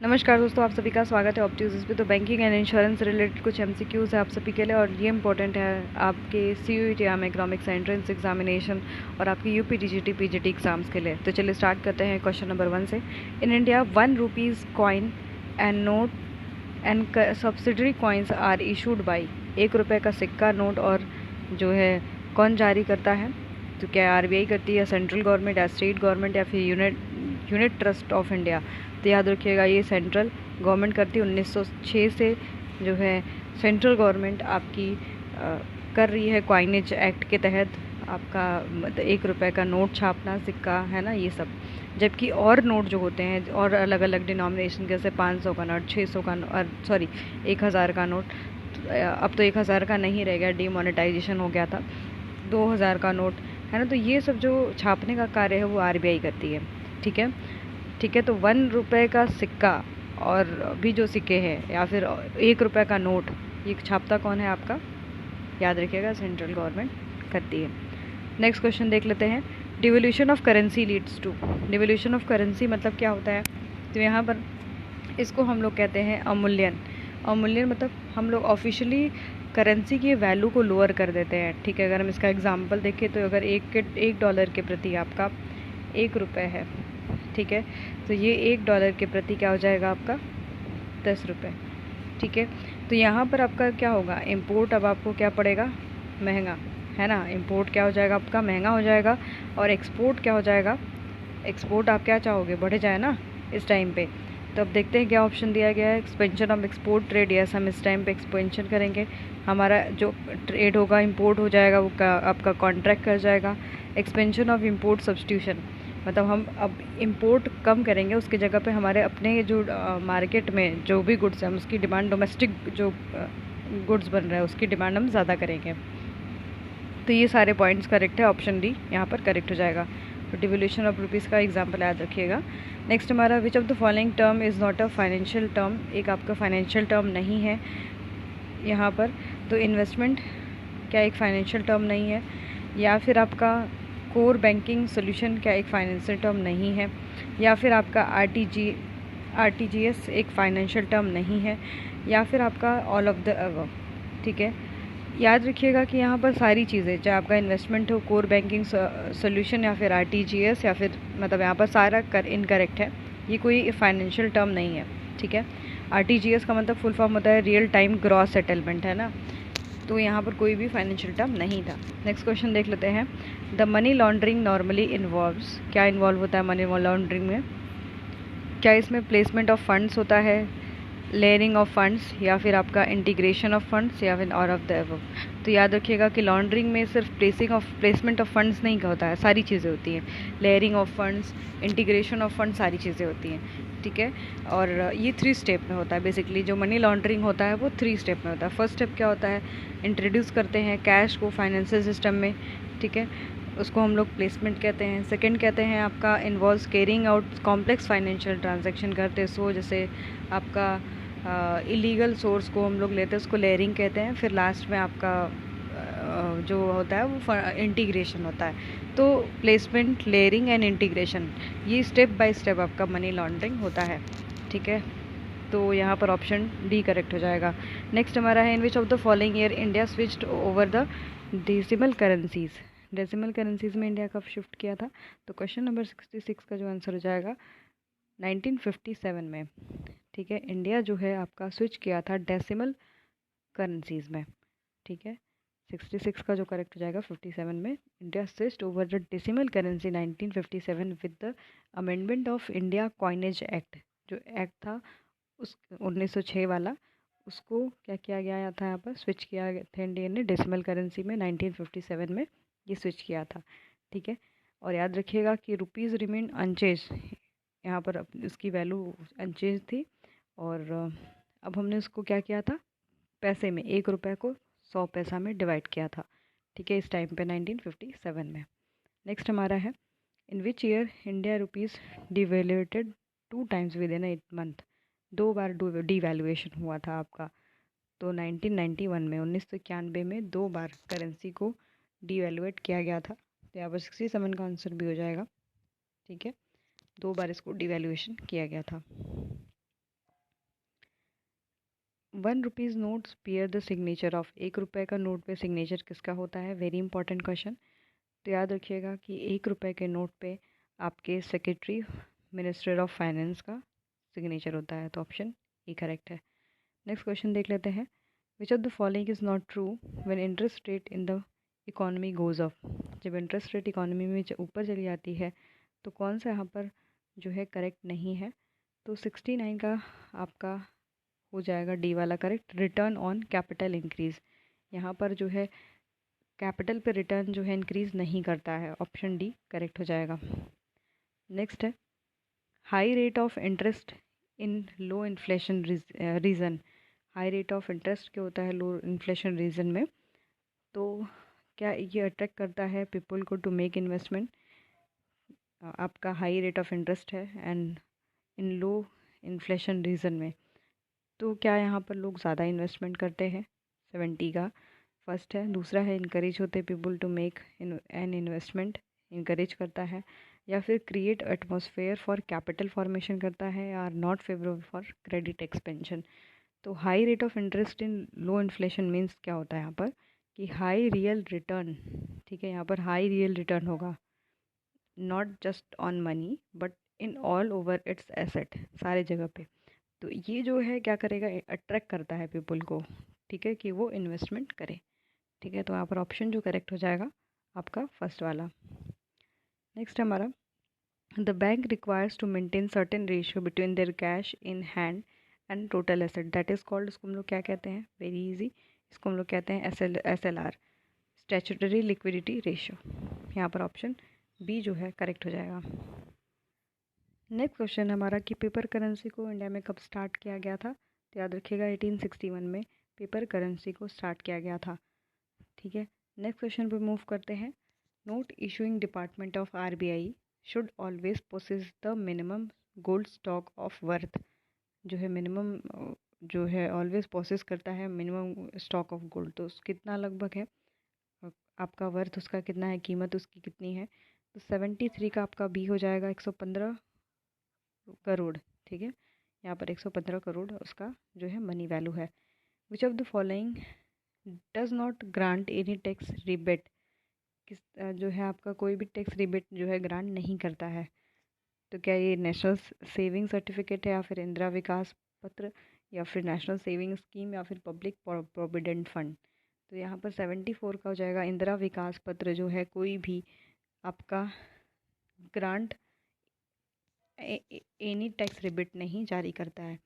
नमस्कार दोस्तों, आप सभी का स्वागत है ऑप्ट्यूज पे। तो बैंकिंग एंड इंश्योरेंस रिलेटेड कुछ एमसीक्यूज़ है आप सभी के लिए, और ये इंपॉर्टेंट है आपके CUET M economics entrance examination और आपकी यूपी टीजीटी पीजीटी एग्जाम्स के लिए। तो चलिए स्टार्ट करते हैं क्वेश्चन नंबर 1 से। In India 1 rupees coin and note and subsidiary coins are issued by. 1 रुपये का सिक्का नोट और जो है कौन जारी करता है? तो क्या आरबीआई करती है, सेंट्रल गवर्नमेंट या स्टेट गवर्नमेंट या फिर यूनिट ट्रस्ट ऑफ इंडिया? तो याद रखिएगा ये सेंट्रल गवर्नमेंट करती है। 1906 से जो है सेंट्रल गवर्नमेंट आपकी कर रही है क्वाइनेज एक्ट के तहत आपका 1 रुपये का नोट छापना, सिक्का है ना, ये सब। जबकि और नोट जो होते हैं और अलग अलग डिनोमिनेशन, जैसे 500 का नोट, 600 का सॉरी 1000 का नोट, अब तो 1000 का नहीं रह गया, डीमोनेटाइजेशन हो गया था। 2000 का नोट है ना, तो ये सब जो छापने का कार्य है वो आरबीआई करती है। ठीक है, ठीक है। तो 1 रुपये का सिक्का और भी जो सिक्के हैं या फिर 1 रुपये का नोट, ये छापता कौन है आपका? याद रखिएगा सेंट्रल गवर्नमेंट करती है। नेक्स्ट क्वेश्चन देख लेते हैं। Devolution of currency leads to. Devolution of currency मतलब क्या होता है? तो यहाँ पर इसको हम लोग कहते हैं अवमूल्यन। अवमूल्यन मतलब हम लोग ऑफिशियली करेंसी की वैल्यू को लोअर कर देते हैं। ठीक है, अगर हम इसका एग्जांपल देखें तो अगर एक डॉलर के प्रति आपका 1 रुपये है, ठीक है, तो ये 1 डॉलर के प्रति क्या हो जाएगा आपका? 10 रुपये। ठीक है, तो यहाँ पर आपका क्या होगा? इम्पोर्ट अब आपको क्या पड़ेगा? महंगा, है ना। इम्पोर्ट क्या हो जाएगा आपका? महंगा हो जाएगा। और एक्सपोर्ट क्या हो जाएगा? एक्सपोर्ट आप क्या चाहोगे? बढ़ जाए ना इस टाइम पे। तो अब देखते हैं क्या ऑप्शन दिया गया है। Expansion of export trade. Yes, हम इस टाइम पे एक्सपेंशन करेंगे। हमारा जो ट्रेड होगा इम्पोर्ट हो जाएगा, वो आपका कॉन्ट्रैक्ट कर जाएगा। एक्सपेंशन ऑफ इम्पोर्ट सब्सटीट्यूशन मतलब हम अब इम्पोर्ट कम करेंगे, उसकी जगह पे हमारे अपने जो मार्केट में जो भी गुड्स हैं उसकी डिमांड, डोमेस्टिक जो गुड्स बन रहा है उसकी डिमांड हम ज़्यादा करेंगे। तो ये सारे पॉइंट्स करेक्ट है, ऑप्शन डी यहाँ पर करेक्ट हो जाएगा। तो डिवोल्यूशन ऑफ रुपीज़ का एग्जाम्पल याद रखिएगा। नेक्स्ट हमारा, विच of the following term is not a financial term. एक आपका फाइनेंशियल टर्म नहीं है यहाँ पर। तो इन्वेस्टमेंट क्या एक फाइनेंशियल टर्म नहीं है? या फिर आपका कोर बैंकिंग सोल्यूशन क्या एक फाइनेंशियल टर्म नहीं है? या फिर आपका आरटीजीएस एक फाइनेंशियल टर्म नहीं है? या फिर आपका ऑल ऑफ द अबव? ठीक है, याद रखिएगा कि यहाँ पर सारी चीज़ें, चाहे आपका इन्वेस्टमेंट हो, कोर बैंकिंग सोल्यूशन या फिर आरटीजीएस, या फिर मतलब यहाँ पर सारा इनकरेक्ट है। ये कोई फाइनेंशियल टर्म नहीं है। ठीक है, आरटीजीएस का मतलब फुल फॉर्म होता है रियल टाइम ग्रॉस सेटलमेंट, है ना। तो यहाँ पर कोई भी फाइनेंशियल टर्म नहीं था। नेक्स्ट क्वेश्चन देख लेते हैं। The money laundering normally involves. क्या इन्वॉल्व होता है मनी लॉन्ड्रिंग में? क्या इसमें प्लेसमेंट ऑफ फंड्स होता है, लेयरिंग ऑफ फंड्स, या फिर आपका इंटीग्रेशन ऑफ फंड्स, या फिर और ऑफ द अबव? तो याद रखिएगा कि लॉन्ड्रिंग में सिर्फ प्लेसमेंट ऑफ फंड्स नहीं का होता है, सारी चीज़ें होती हैं। Layering of funds, integration of funds, सारी चीज़ें होती हैं। ठीक है, और ये 3 स्टेप में होता है। बेसिकली जो मनी लॉन्ड्रिंग होता है वो 3 स्टेप में होता है। फर्स्ट स्टेप क्या होता है? इंट्रोड्यूस करते हैं कैश को फाइनेंशियल सिस्टम में। ठीक है, उसको हम लोग प्लेसमेंट कहते हैं। सेकंड कहते हैं आपका involves carrying out complex financial transaction करते हैं, सो जैसे आपका इलीगल सोर्स को हम लोग लेते हैं, उसको लेयरिंग कहते हैं। फिर लास्ट में आपका जो होता है वो इंटीग्रेशन होता है। तो प्लेसमेंट, लेयरिंग एंड इंटीग्रेशन, ये स्टेप बाय स्टेप आपका मनी लॉन्ड्रिंग होता है। ठीक है, तो यहाँ पर ऑप्शन डी करेक्ट हो जाएगा। नेक्स्ट हमारा है, in which of the following year India switched over the decimal currencies. Decimal currencies में इंडिया कब शिफ्ट किया था? तो क्वेश्चन नंबर 66 का जो आंसर हो जाएगा 1957 में। ठीक है, इंडिया जो है आपका स्विच किया था डेसिमल करेंसीज में। ठीक है, 66 का जो करेक्ट हो जाएगा 57 में। India switched over the decimal currency 1957 with the amendment of India coinage act. जो एक्ट था उस 1906 वाला, उसको क्या किया गया था? यहाँ पर स्विच किया गया था इंडिया ने डेसिमल करेंसी में 1957 में, ये स्विच किया था। ठीक है, और याद रखिएगा कि रुपीज़ रिमेन अनचेंज। यहाँ पर इसकी वैल्यू अनचेंज थी। और अब हमने उसको क्या किया था? पैसे में 1 रुपये को 100 पैसा में डिवाइड किया था। ठीक है, इस टाइम पे 1957 में। नेक्स्ट हमारा है, in which year India rupees devaluated 2 times with in 8 month. 2 बार डिवैल्यूएशन हुआ था आपका। तो 1991 में, 1991 में 2 बार करेंसी को डिवैल्यूएट किया गया था। तो यहाँ पर 67 का आंसर भी हो जाएगा। ठीक है, 2 बार इसको डिवैल्यूएशन किया गया था। ₹1 nodes bear the signature of, ₹1 का नोट पे सिग्नेचर किसका होता है? Very important question. तो याद रखिएगा कि ₹1 के नोट पे आपके सेक्रेटरी मिनिस्टर ऑफ फाइनेंस का सिग्नेचर होता है, तो ऑप्शन ए करेक्ट है। नेक्स्ट क्वेश्चन देख लेते हैं। विच of the following is not true when interest rate in the economy goes up. जब इंटरेस्ट रेट इकोनॉमी में ऊपर चली जाती है तो कौन सा यहाँ पर जो है करेक्ट नहीं है? तो 69 का आपका हो जाएगा डी वाला correct. Return on capital increase, यहाँ पर जो है कैपिटल पे रिटर्न जो है इंक्रीज नहीं करता है, ऑप्शन डी करेक्ट हो जाएगा। नेक्स्ट है high rate of interest in low inflation region. High rate of interest क्या होता है लो इन्फ्लेशन रीजन में? तो क्या ये अट्रैक्ट करता है पीपल को टू मेक इन्वेस्टमेंट? आपका हाई रेट ऑफ इंटरेस्ट है and in low inflation region में, तो क्या यहाँ पर लोग ज़्यादा इन्वेस्टमेंट करते हैं? 70 का फर्स्ट है। दूसरा है इनकरेज होते people to make an investment, encourage करता है। या फिर create atmosphere for capital formation करता है, are not favourable for credit expansion. तो high rate of interest in low inflation means क्या होता है यहाँ पर कि हाई रियल रिटर्न, ठीक है, यहाँ पर हाई रियल रिटर्न होगा, not just on money but in all over it's asset, सारे जगह पे। तो ये जो है क्या करेगा, अट्रैक्ट करता है पीपल को, ठीक है, कि वो इन्वेस्टमेंट करे, ठीक है। तो यहाँ पर ऑप्शन जो करेक्ट हो जाएगा आपका फर्स्ट वाला। नेक्स्ट हमारा the bank requires to maintain certain ratio between their cash in hand and total asset, that is called, इसको हम लोग क्या कहते हैं? वेरी इजी, इसको हम लोग कहते हैं SLR, स्टैट्यूटरी लिक्विडिटी रेशियो। यहाँ पर ऑप्शन बी जो है करेक्ट हो जाएगा। नेक्स्ट क्वेश्चन हमारा कि पेपर करेंसी को इंडिया में कब स्टार्ट किया गया था? तो याद रखिएगा 1861 में पेपर करेंसी को स्टार्ट किया गया था, ठीक है। नेक्स्ट क्वेश्चन पे मूव करते हैं। Note issuing department of RBI should always possess the minimum gold stock of worth, जो है मिनिमम जो है ऑलवेज पोसेस करता है मिनिमम स्टॉक ऑफ गोल्ड, तो कितना लगभग है आपका वर्थ, उसका कितना है, कीमत उसकी कितनी है? तो 73 का आपका बी हो जाएगा 115 करोड़, ठीक है। यहाँ पर 115 करोड़ उसका जो है मनी वैल्यू है। विच of the following does not grant any tax rebate, किस जो है आपका कोई भी टैक्स रिबेट जो है ग्रांट नहीं करता है? तो क्या ये नेशनल सेविंग सर्टिफिकेट है, या फिर इंदिरा विकास पत्र, या फिर नेशनल सेविंग स्कीम, या फिर पब्लिक प्रोविडेंट फंड? तो यहाँ पर 74 का हो जाएगा इंदिरा विकास पत्र, जो है कोई भी आपका ग्रांट एनी टैक्स रिबेट नहीं जारी करता है,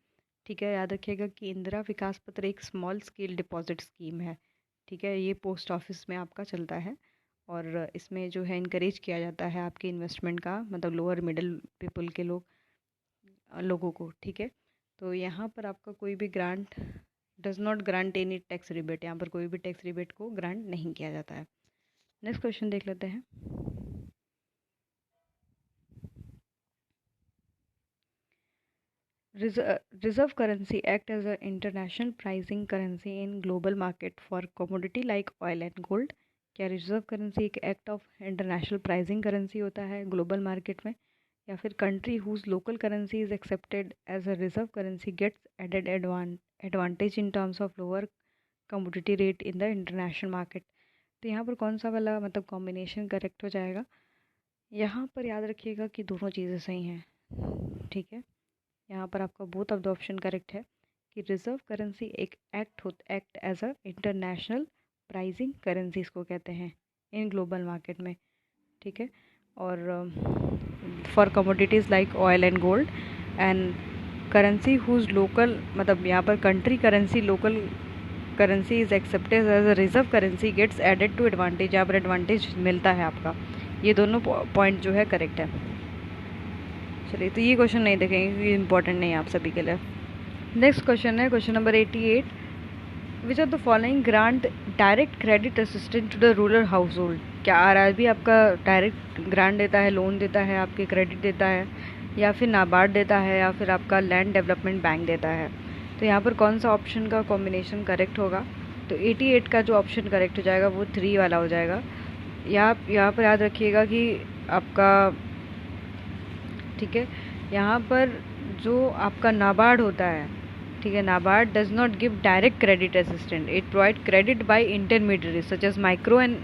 ठीक है। याद रखिएगा कि इंदिरा विकास पत्र एक स्मॉल स्केल डिपॉजिट स्कीम है, ठीक है। ये पोस्ट ऑफिस में आपका चलता है और इसमें जो है इनकरेज किया जाता है आपके इन्वेस्टमेंट का, मतलब लोअर मिडिल पीपल के लोगों को, ठीक है। तो यहाँ पर आपका कोई भी grant does not grant any tax rebate, यहाँ पर कोई भी टैक्स रिबेट को ग्रांट नहीं किया जाता है। नेक्स्ट क्वेश्चन देख लेते हैं। Reserve currency act as an international pricing currency in global market for commodity like oil and gold। क्या रिजर्व करेंसी एक act of international pricing currency होता है ग्लोबल मार्केट में? या फिर country whose local currency is accepted as a reserve currency gets added advantage in terms of lower commodity rate in the international market? तो यहाँ पर कौन सा वाला मतलब कॉम्बिनेशन करेक्ट हो जाएगा? यहाँ पर याद रखिएगा कि दोनों चीज़ें सही हैं, ठीक है। यहाँ पर आपका both of the option correct है कि रिजर्व करेंसी एक act as a international pricing currency इसको कहते हैं इन ग्लोबल मार्केट में, ठीक है। और for commodities like oil and gold and currency whose local, मतलब यहाँ पर country currency local currency is accepted as a reserve currency gets added to advantage, यहाँ पर एडवांटेज मिलता है आपका। ये दोनों पॉइंट जो है करेक्ट है। चलिए, तो ये क्वेश्चन नहीं देखेंगे, ये इंपॉर्टेंट नहीं है आप सभी के लिए। नेक्स्ट क्वेश्चन है question number 88। Which of the following grant direct credit assistant to the rural household? क्या RRB आपका डायरेक्ट ग्रांट देता है, लोन देता है, आपके क्रेडिट देता है, या फिर नाबार्ड देता है, या फिर आपका लैंड डेवलपमेंट बैंक देता है? तो यहाँ पर कौन सा ऑप्शन का कॉम्बिनेशन करेक्ट होगा? तो 88 का जो ऑप्शन करेक्ट हो जाएगा वो 3 वाला हो जाएगा। यहाँ पर याद रखिएगा कि आपका, ठीक है, यहाँ पर जो आपका नाबार्ड होता है ठीक है। NABARD does not give direct credit assistant, it provide credit by intermediary such as micro and,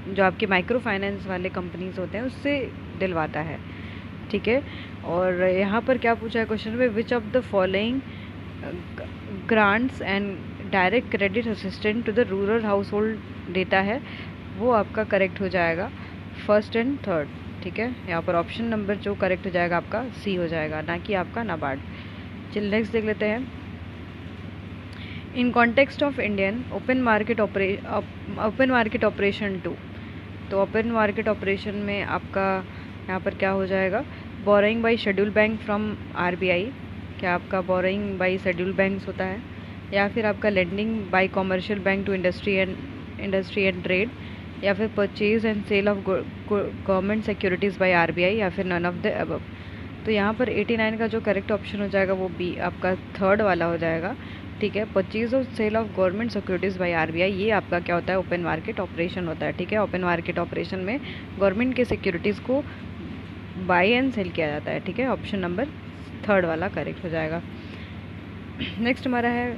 जो आपके माइक्रो फाइनेंस वाले कंपनीज होते हैं उससे दिलवाता है। ठीक है। और यहाँ पर क्या पूछा है क्वेश्चन में, which of the following grants and direct credit assistant to the rural household देता है, वो आपका करेक्ट हो जाएगा फर्स्ट एंड थर्ड। ठीक है। यहाँ पर ऑप्शन नंबर जो करेक्ट हो जाएगा आपका सी हो जाएगा, ना कि आपका नाबार्ड। चलिए नेक्स्ट देख लेते हैं। In context of Indian open market operation 2, तो ओपन मार्केट ऑपरेशन में आपका यहाँ पर क्या हो जाएगा, borrowing bye schedule bank from RBI, क्या आपका बोरोइंग बाय शेड्यूल बैंक्स होता है, या फिर आपका lending by commercial bank to industry and trade, या फिर purchase and sale of government securities by RBI, या फिर नन ऑफ द अबव। तो यहाँ पर 89 का जो करेक्ट ऑप्शन हो जाएगा वो बी आपका थर्ड वाला हो जाएगा। ठीक है। परचेज और sale of government securities by RBI, ये आपका क्या होता है, ओपन मार्केट ऑपरेशन होता है। ठीक है। ओपन मार्केट ऑपरेशन में गवर्नमेंट के सिक्योरिटीज़ को बाय एंड सेल किया जाता है। ठीक है। ऑप्शन नंबर थर्ड वाला करेक्ट हो जाएगा। नेक्स्ट हमारा है,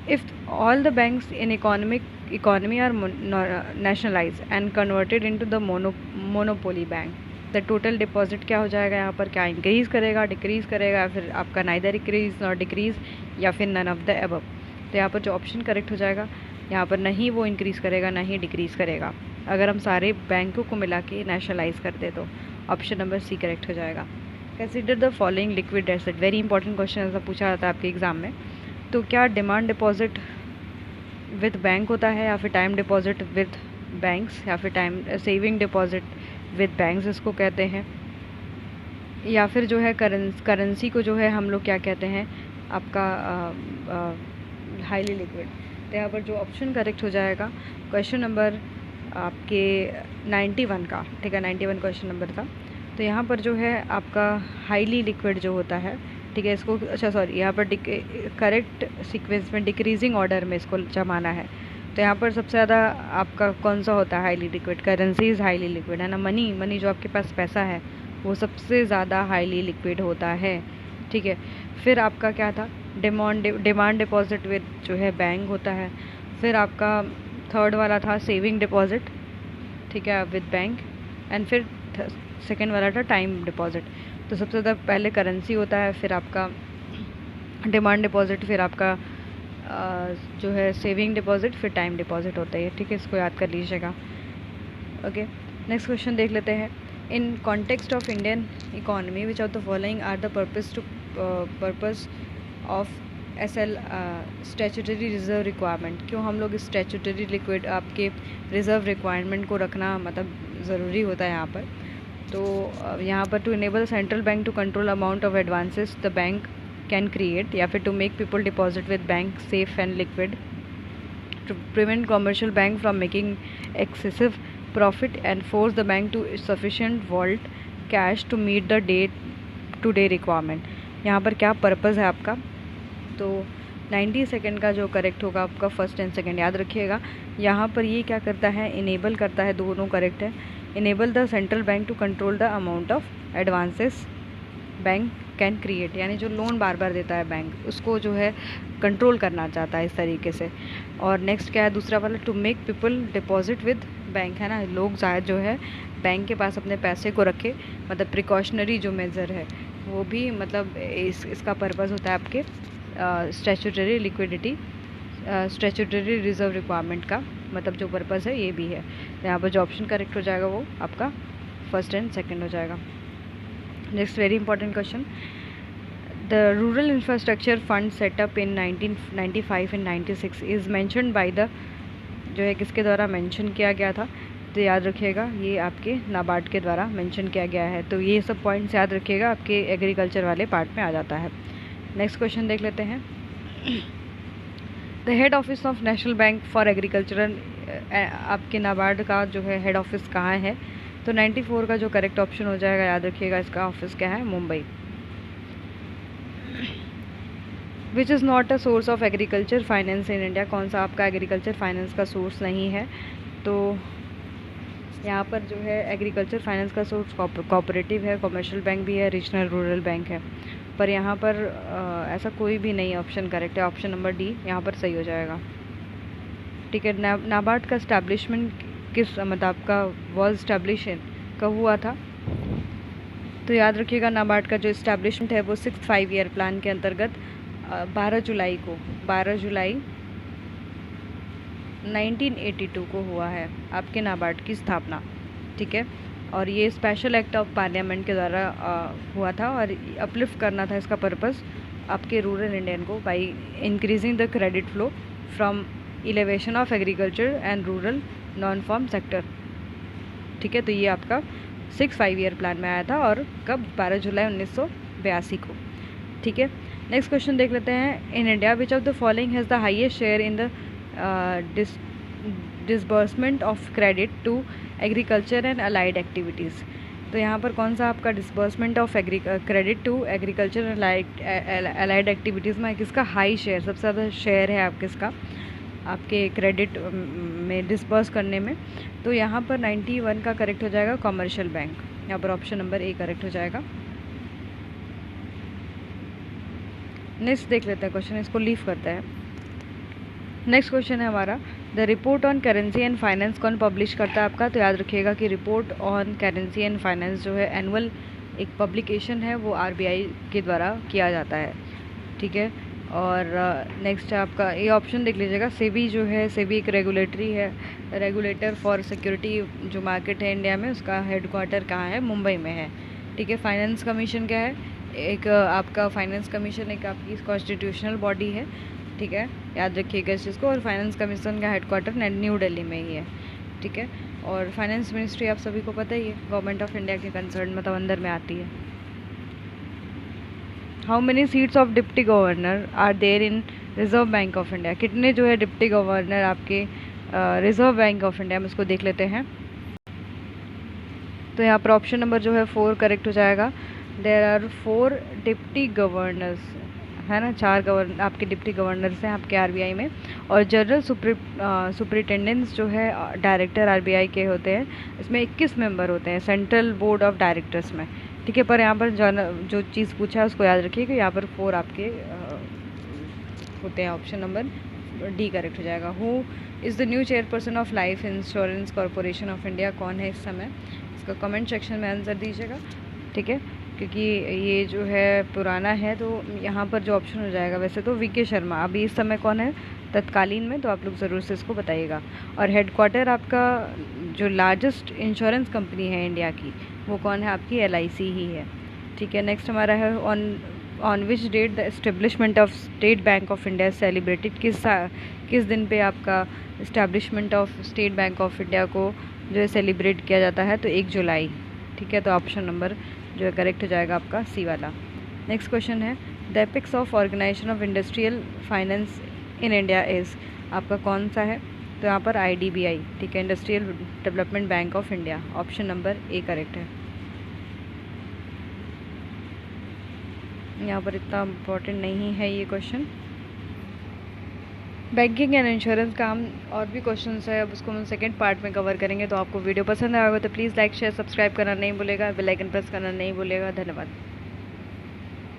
if all the banks in economy are nationalise and converted into the monopoly bank, the total deposit क्या हो जाएगा, यहाँ पर क्या इंक्रीज़ करेगा, डिक्रीज़ करेगा, या फिर आपका नाइदर इंक्रीज नॉट डिक्रीज़, या फिर नन ऑफ द अबव। तो यहाँ पर जो ऑप्शन करेक्ट हो जाएगा, यहाँ पर नहीं वो इंक्रीज़ करेगा ना ही डिक्रीज़ करेगा। अगर हम सारे बैंकों को मिला के नेशनलाइज करते तो ऑप्शन नंबर सी करेक्ट हो जाएगा। Consider the following liquid asset, very important question ऐसा पूछा जाता है आपके एग्जाम में। तो क्या डिमांड डिपॉजिट विद बैंक होता है, या फिर टाइम डिपॉजिट विद बैंक्स, या फिर time saving deposit with banks इसको कहते हैं, या फिर जो है करेंसी को जो है हम लोग क्या कहते हैं, आपका हाईली लिक्विड। तो यहाँ पर जो ऑप्शन करेक्ट हो जाएगा क्वेश्चन नंबर आपके 91 का, ठीक है, 91 क्वेश्चन नंबर था। तो यहाँ पर जो है आपका हाईली लिक्विड जो होता है, ठीक है, इसको अच्छा सॉरी यहाँ पर करेक्ट सीक्वेंस में डिक्रीजिंग ऑर्डर में इसको जमाना है। तो यहाँ पर सबसे ज़्यादा आपका कौन सा होता है, highly liquid, currencies highly liquid है ना, मनी जो आपके पास पैसा है वो सबसे ज़्यादा हाईली लिक्विड होता है। ठीक है। फिर आपका क्या था, डिमांड डिपॉजिट विद जो है बैंक होता है। फिर आपका थर्ड वाला था सेविंग डिपॉजिट, ठीक है, विद बैंक। एंड फिर सेकेंड वाला था टाइम डिपॉजिट। तो सबसे ज़्यादा पहले करेंसी होता है, फिर आपका डिमांड डिपॉजिट, फिर आपका जो है सेविंग डिपॉजिट, फिर टाइम डिपॉजिट होता है। ठीक है, इसको याद कर लीजिएगा। ओके, नेक्स्ट क्वेश्चन देख लेते हैं। In context of Indian economy which of the following are the purpose of SL statutory reserve requirement, क्यों हम लोग स्टैट्यूटरी लिक्विड आपके रिजर्व रिक्वायरमेंट को रखना मतलब ज़रूरी होता है यहाँ पर। तो यहाँ पर to enable central bank to control amount of advances the bank can create, या फिर to make people deposit with bank safe and liquid, to prevent commercial bank from making excessive profit and force the bank to sufficient vault cash to meet the day requirement. यहाँ पर क्या purpose है आपका, तो 90 second का जो correct होगा आपका फर्स्ट एंड सेकेंड याद रखिएगा। यहाँ पर ये क्या करता है, इनेबल करता है, दोनों करेक्ट है। Enable the central bank to control the amount of advances bank can create, यानी जो लोन बार बार देता है बैंक उसको जो है कंट्रोल करना चाहता है इस तरीके से। और नेक्स्ट क्या है दूसरा वाला, to make people deposit with bank, है ना, लोग शायद जो है बैंक के पास अपने पैसे को रखे, मतलब प्रिकॉशनरी जो मेज़र है वो भी, मतलब इसका पर्पज़ होता है आपके statutory liquidity statutory reserve requirement का, मतलब जो पर्पज़ है ये भी है। तो यहाँ पर जो ऑप्शन करेक्ट हो जाएगा वो आपका फर्स्ट एंड सेकंड हो जाएगा। Next very important question, the rural infrastructure fund setup in 1995 and 96 is mentioned by the, जो है किसके द्वारा मेंशन किया गया था, तो याद रखिएगा ये आपके नाबार्ड के द्वारा मेंशन किया गया है। तो ये सब पॉइंट्स याद रखिएगा, आपके एग्रीकल्चर वाले पार्ट में आ जाता है। नेक्स्ट क्वेश्चन देख लेते हैं। The head office of national bank for agricultural, आपके नाबार्ड का जो है हेड ऑफिस कहाँ है, तो 94 का जो करेक्ट ऑप्शन हो जाएगा, याद रखिएगा इसका ऑफिस क्या है, Mumbai. Which is not a source of agriculture finance in India, कौन सा आपका एग्रीकल्चर फाइनेंस का सोर्स नहीं है, तो यहाँ पर जो है एग्रीकल्चर फाइनेंस का सोर्स कोऑपरेटिव है, कमर्शियल बैंक भी है, रीजनल रूरल बैंक है। पर यहाँ पर ऐसा कोई भी नहीं ऑप्शन करेक्ट है। ऑप्शन नंबर डी यहाँ पर सही हो जाएगा। ठीक है, नाबार्ड का इस्टेब्लिशमेंट किस मतलब आपका वॉज इस्टेब्लिशन कब हुआ था? तो याद रखिएगा, नाबार्ड का जो इस्टेब्लिशमेंट है वो 6th 5 ईयर प्लान के अंतर्गत 12 जुलाई 1982 को हुआ है आपके नाबार्ड की स्थापना। ठीक है, और ये स्पेशल एक्ट ऑफ पार्लियामेंट के द्वारा हुआ था और अपलिफ्ट करना था इसका पर्पस आपके रूरल इंडियन को by increasing the credit flow from elevation of agriculture and rural non farm sector. ठीक है, तो ये आपका 6 5 ईयर प्लान में आया था और कब? 12 जुलाई 1982 को। ठीक है, नेक्स्ट क्वेश्चन देख लेते हैं। In India which of the following has the highest share in the disbursement of credit to agriculture and allied activities? तो यहाँ पर कौन सा आपका disbursement of credit to agriculture and allied activities में किसका हाई शेयर, सबसे ज़्यादा शेयर है आप किसका आपके क्रेडिट में डिसबर्स करने में? तो यहाँ पर 91 का करेक्ट हो जाएगा कॉमर्शियल बैंक। यहाँ पर ऑप्शन नंबर ए करेक्ट हो जाएगा। नेक्स्ट देख लेते हैं क्वेश्चन, इसको लीव करते हैं। नेक्स्ट क्वेश्चन है हमारा, the report on currency and finance कौन पब्लिश करता है आपका? तो याद रखिएगा कि report on currency and finance जो है एनुअल एक पब्लिकेशन है, वो RBI के द्वारा किया जाता है। ठीक है, और नेक्स्ट है आपका ये ऑप्शन देख लीजिएगा, सेबी जो है, सेबी एक रेगुलेटरी है, रेगुलेटर फॉर सिक्योरिटी जो मार्केट है इंडिया में, उसका हेडक्वार्टर कहाँ है? मुंबई में है। ठीक है, फाइनेंस कमीशन क्या है? एक आपका फाइनेंस कमीशन एक आपकी कॉन्स्टिट्यूशनल बॉडी है। ठीक है, याद रखिएगा इस चीज़ को। और फाइनेंस कमीशन का हेडक्वार्टर न्यू दिल्ली में ही है। ठीक है, और फाइनेंस मिनिस्ट्री आप सभी को पता ही है, गवर्नमेंट ऑफ इंडिया के कंसर्न मतलब अंदर में आती है। How many seats of deputy governor are there in Reserve Bank of India? कितने जो है डिप्टी गवर्नर आपके रिजर्व बैंक ऑफ इंडिया में, उसको देख लेते हैं। तो यहाँ पर ऑप्शन नंबर जो है 4 करेक्ट हो जाएगा। देयर आर 4 डिप्टी गवर्नर्स, है ना, 4 आपके डिप्टी गवर्नर्स हैं आपके RBI में। और जनरल सुपरिटेंडेंट्स जो है डायरेक्टर RBI के होते हैं, इसमें 21 मेंबर होते हैं सेंट्रल बोर्ड ऑफ डायरेक्टर्स में। ठीक है, पर यहाँ पर जो चीज़ पूछा है उसको याद रखिए कि यहाँ पर 4 आपके होते हैं। ऑप्शन नंबर डी करेक्ट हो जाएगा। Who is the new chairperson of life insurance corporation of India? कौन है इस समय? इसका कमेंट सेक्शन में आंसर दीजिएगा। ठीक है, क्योंकि ये जो है पुराना है, तो यहाँ पर जो ऑप्शन हो जाएगा, वैसे तो VK शर्मा अभी इस समय कौन है तत्कालीन में, तो आप लोग ज़रूर से इसको बताइएगा। और हेडक्वार्टर आपका जो लार्जेस्ट इंश्योरेंस कंपनी है इंडिया की, वो कौन है? आपकी LIC ही है। ठीक है, नेक्स्ट हमारा है on which date the establishment of State Bank of India celebrated? किस दिन पे आपका establishment of State Bank of India को जो है सेलिब्रेट किया जाता है? तो 1 जुलाई। ठीक है, तो ऑप्शन नंबर जो है करेक्ट हो जाएगा आपका सी वाला। नेक्स्ट क्वेश्चन है, the apex of organisation of industrial finance in India is? आपका कौन सा है? तो यहाँ पर IDBI। ठीक है, industrial development bank of India. Option number A correct है। यहाँ पर इतना इम्पोर्टेंट नहीं है ये क्वेश्चन। बैंकिंग एंड इंश्योरेंस का हम और भी क्वेश्चन है, अब उसको हम सेकंड पार्ट में कवर करेंगे। तो आपको वीडियो पसंद आएगा तो प्लीज़ लाइक शेयर सब्सक्राइब करना नहीं भूलेगा, बेल आइकन प्रेस करना नहीं भूलेगा। धन्यवाद।